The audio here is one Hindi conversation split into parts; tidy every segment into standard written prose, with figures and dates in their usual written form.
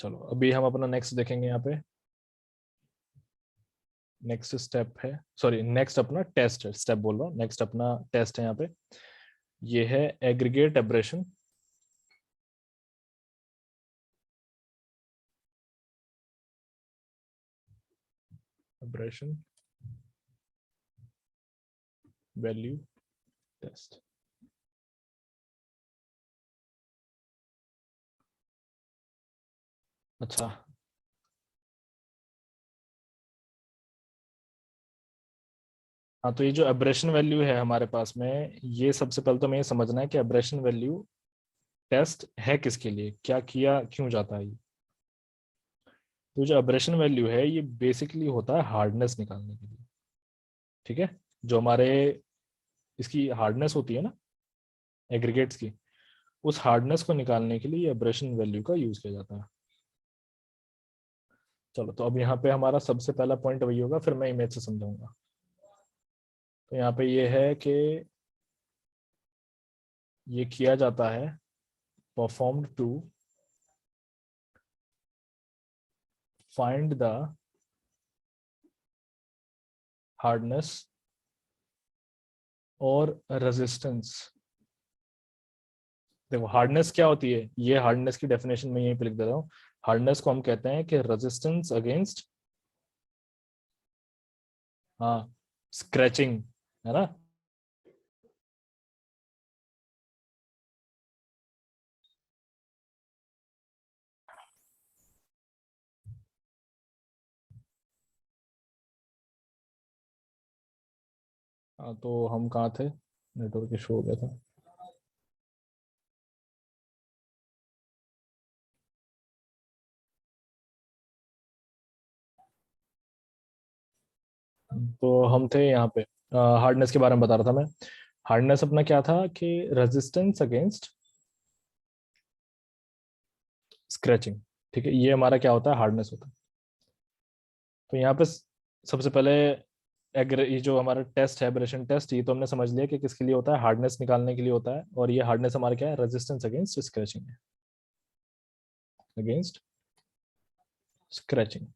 चलो अभी हम अपना नेक्स्ट देखेंगे यहाँ पे। नेक्स्ट स्टेप है, सॉरी नेक्स्ट अपना टेस्ट है, स्टेप बोल रहा हूँ, नेक्स्ट अपना टेस्ट है यहाँ पे। ये है aggregate abrasion. Abrasion value test. अच्छा, हाँ तो ये जो एब्रेशन वैल्यू है हमारे पास में, ये सबसे पहले तो हमें ये समझना है कि एब्रेशन वैल्यू टेस्ट है किसके लिए, क्या किया क्यों जाता है ये। तो जो एब्रेशन वैल्यू है ये बेसिकली होता है हार्डनेस निकालने के लिए। ठीक है, जो हमारे इसकी हार्डनेस होती है ना एग्रीगेट्स की, उस हार्डनेस को निकालने के लिए एब्रेशन वैल्यू का यूज किया जाता है। चलो तो अब यहाँ पे हमारा सबसे पहला पॉइंट वही होगा, फिर मैं इमेज से समझाऊंगा। तो यहाँ पे ये है कि ये किया जाता है performed to find the hardness और रेजिस्टेंस। देखो हार्डनेस क्या होती है, ये हार्डनेस की डेफिनेशन में यहीं पे लिख दे रहा हूँ। हार्डनेस को हम कहते हैं कि रेजिस्टेंस अगेंस्ट, हाँ, स्क्रैचिंग, है ना। हाँ तो हम कहाँ थे, नेटवर्क इशू हो गया था। तो हम थे यहाँ पे, हार्डनेस के बारे में बता रहा था मैं। हार्डनेस अपना क्या था कि रेजिस्टेंस अगेंस्ट स्क्रैचिंग। ठीक है, ये हमारा क्या होता है, हार्डनेस होता है। तो यहाँ पे सबसे पहले ये जो हमारा टेस्ट है एब्रेशन टेस्ट, ये तो हमने समझ लिया कि किसके लिए होता है, हार्डनेस निकालने के लिए होता है। और ये हार्डनेस हमारा क्या है, रेजिस्टेंस अगेंस्ट स्क्रैचिंग है, अगेंस्ट स्क्रैचिंग।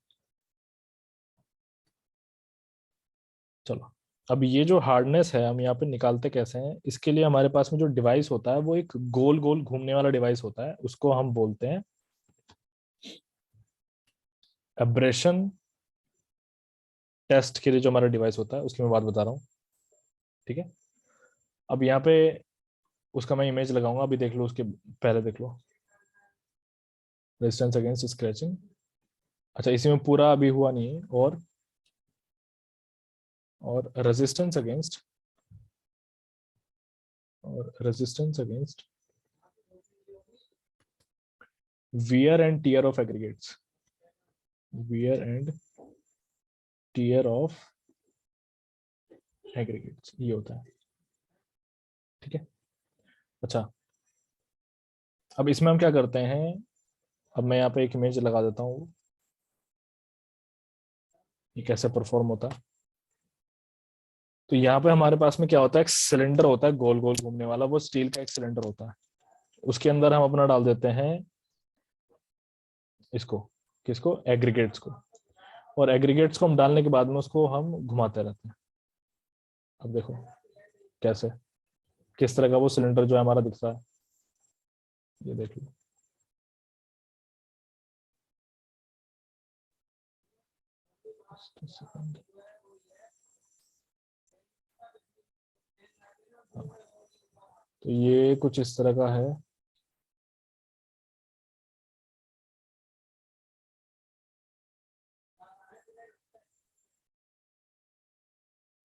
चलो अब ये जो हार्डनेस है हम यहाँ पे निकालते कैसे हैं, इसके लिए हमारे पास में जो डिवाइस होता है वो एक गोल गोल घूमने वाला डिवाइस होता है, उसको हम बोलते हैं एब्रेशन टेस्ट के लिए जो हमारा डिवाइस होता है उसकी मैं बात बता रहा हूँ। ठीक है, अब यहाँ पे उसका मैं इमेज लगाऊंगा, अभी देख लो, उसके पहले देख लो रेजिस्टेंस अगेंस्ट स्क्रैचिंग। अच्छा इसी में पूरा अभी हुआ नहीं है, और रेजिस्टेंस अगेंस्ट, और resistance against wear and tear of aggregates, wear and tear of aggregates, ये होता है। ठीक है, अच्छा अब इसमें हम क्या करते हैं, अब मैं यहाँ पे एक इमेज लगा देता हूँ, ये कैसे परफॉर्म होता है। तो यहाँ पे हमारे पास में क्या होता है, एक सिलेंडर होता है गोल गोल घूमने वाला, वो स्टील का एक सिलेंडर होता है। उसके अंदर हम अपना डाल देते हैं इसको, किसको, एग्रीगेट्स को। और एग्रीगेट्स को हम डालने के बाद में उसको हम घुमाते रहते हैं। अब देखो कैसे, किस तरह का वो सिलेंडर जो है हमारा दिख रहा है, ये देख लो। तो ये कुछ इस तरह का है।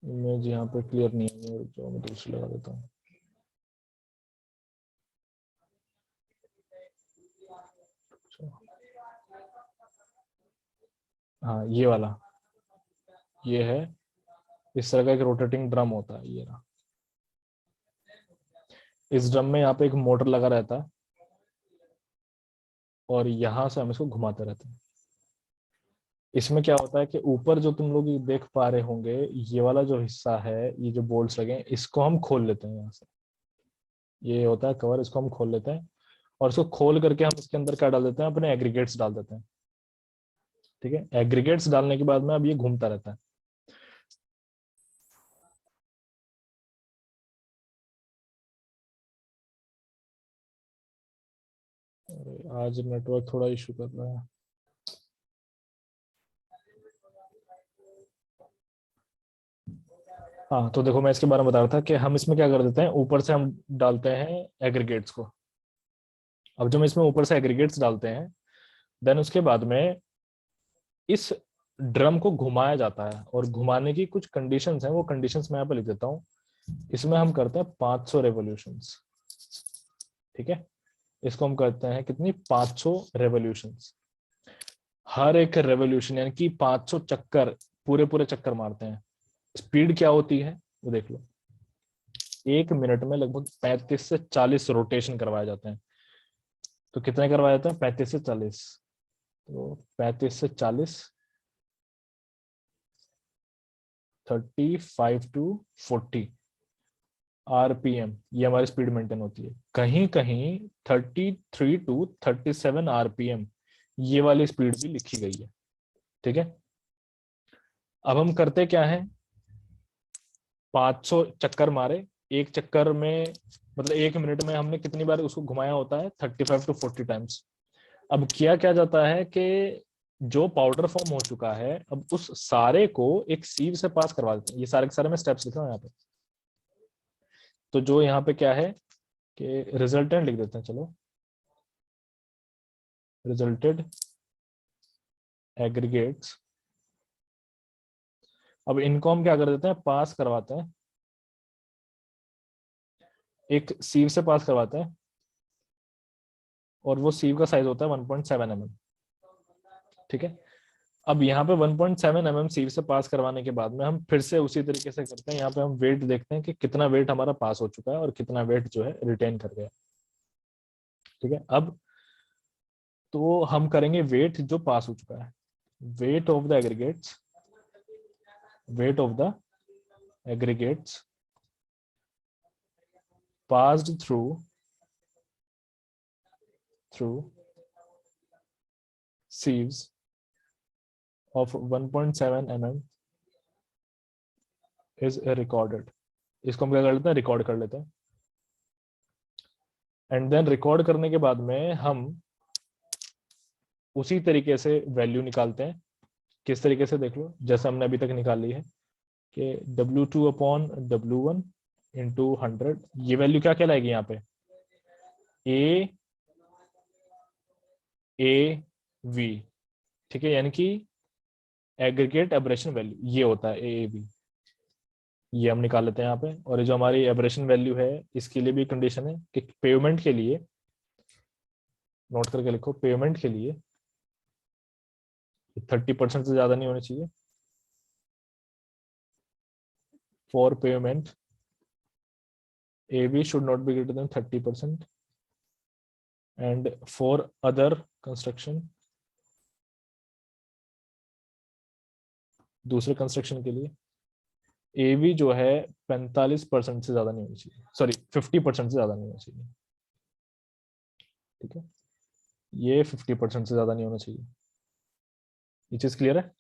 इमेज यहाँ पे क्लियर नहीं है, जो मैं दूसरी लगा देता हूँ। हाँ ये वाला, ये है, इस तरह का एक रोटेटिंग ड्रम होता है ये रहा। इस ड्रम में यहाँ पे एक मोटर लगा रहता है, और यहाँ से हम इसको घुमाते रहते हैं। इसमें क्या होता है कि ऊपर जो तुम लोग ये देख पा रहे होंगे, ये वाला जो हिस्सा है, ये जो बोल्ट्स लगे हैं, इसको हम खोल लेते हैं यहाँ से। ये होता है कवर, इसको हम खोल लेते हैं। और उसको खोल करके हम इसके अंदर क्या डाल देते हैं, अपने एग्रीगेट्स डाल देते हैं। ठीक है, एग्रीगेट्स डालने के बाद में अब ये घूमता रहता है। आज नेटवर्क थोड़ा इशू कर रहा है। हाँ, तो देखो मैं इसके बारे में बता रहा था कि हम इसमें क्या कर देते हैं, ऊपर से हम डालते हैं एग्रीगेट्स को। अब जब हम इसमें ऊपर से एग्रीगेट्स डालते हैं, देन उसके बाद में इस ड्रम को घुमाया जाता है, और घुमाने की कुछ कंडीशंस हैं, वो कंडीशंस मैं यहाँ पे लिख देता हूँ। इसमें हम करते हैं 500 रेवोल्यूशंस। ठीक है, इसको हम करते हैं कितनी, 500 रेवोल्यूशंस। हर एक रेवोल्यूशन यानी कि 500 चक्कर, पूरे पूरे चक्कर मारते हैं। स्पीड क्या होती है वो देख लो, 1 मिनट में लगभग 35 से 40 रोटेशन करवाए जाते हैं। तो कितने करवाए जाते हैं, 35 से 40। तो 35 से 40, 35 to 40 आरपीएम, ये हमारी स्पीड मेंटेन होती है। कहीं कहीं 33 to 37 आरपीएम ये वाली स्पीड भी लिखी गई है। ठीक है, अब हम करते क्या है, 500 चक्कर मारे, एक चक्कर में मतलब 1 मिनट में हमने कितनी बार उसको घुमाया होता है, 35 to 40 टाइम्स। अब किया क्या जाता है कि जो पाउडर फॉर्म हो चुका है, अब उस सारे को एक सीव से पास करवा देते हैं। ये सारे के सारे मैं स्टेप्स लिख रहा हूँ यहाँ पे। तो जो यहाँ पे क्या है कि रिजल्टेंट लिख देते हैं, चलो, रिजल्टेड एग्रीगेट्स। अब इनको हम क्या कर देते हैं, पास करवाते हैं, एक सीव से पास करवाते हैं, और वो सीव का साइज होता है 1.7 mm। ठीक है, अब यहाँ पे 1.7 mm सीव से पास करवाने के बाद में हम फिर से उसी तरीके से करते हैं। यहाँ पे हम वेट देखते हैं कि कितना वेट हमारा पास हो चुका है और कितना वेट जो है रिटेन कर गया। ठीक है, अब तो हम करेंगे वेट जो पास हो चुका है, weight of the aggregates, weight of the aggregates passed through sieves of 1.7 mm is recorded। इसको हम क्या कर लेते हैं, रिकॉर्ड कर लेते हैं। एंड देन रिकॉर्ड करने के बाद में हम उसी तरीके से वैल्यू निकालते हैं। किस तरीके से, देख लो, जैसे हमने अभी तक निकाली है कि W2/W1 इंटू 100, ये वैल्यू क्या कहलाएगी यहाँ पे, AAV। ठीक है, यानी कि एग्रीगेट एब्रेशन वैल्यू ये होता है AAV। ये हम निकाल लेते हैं यहाँ पे। और ये जो हमारी एब्रेशन वैल्यू है, इसके लिए भी कंडीशन है कि पेमेंट के लिए, नोट करके लिखो, पेमेंट के लिए 30% से ज्यादा नहीं होनी चाहिए। For payment AB should not be greater than 30%, and for other construction, दूसरे कंस्ट्रक्शन के लिए AB जो है 45% से ज्यादा नहीं होनी चाहिए, सॉरी 50% से ज्यादा नहीं होना चाहिए। ठीक है, ये 50% से ज्यादा नहीं होना चाहिए। ये चीज क्लियर है।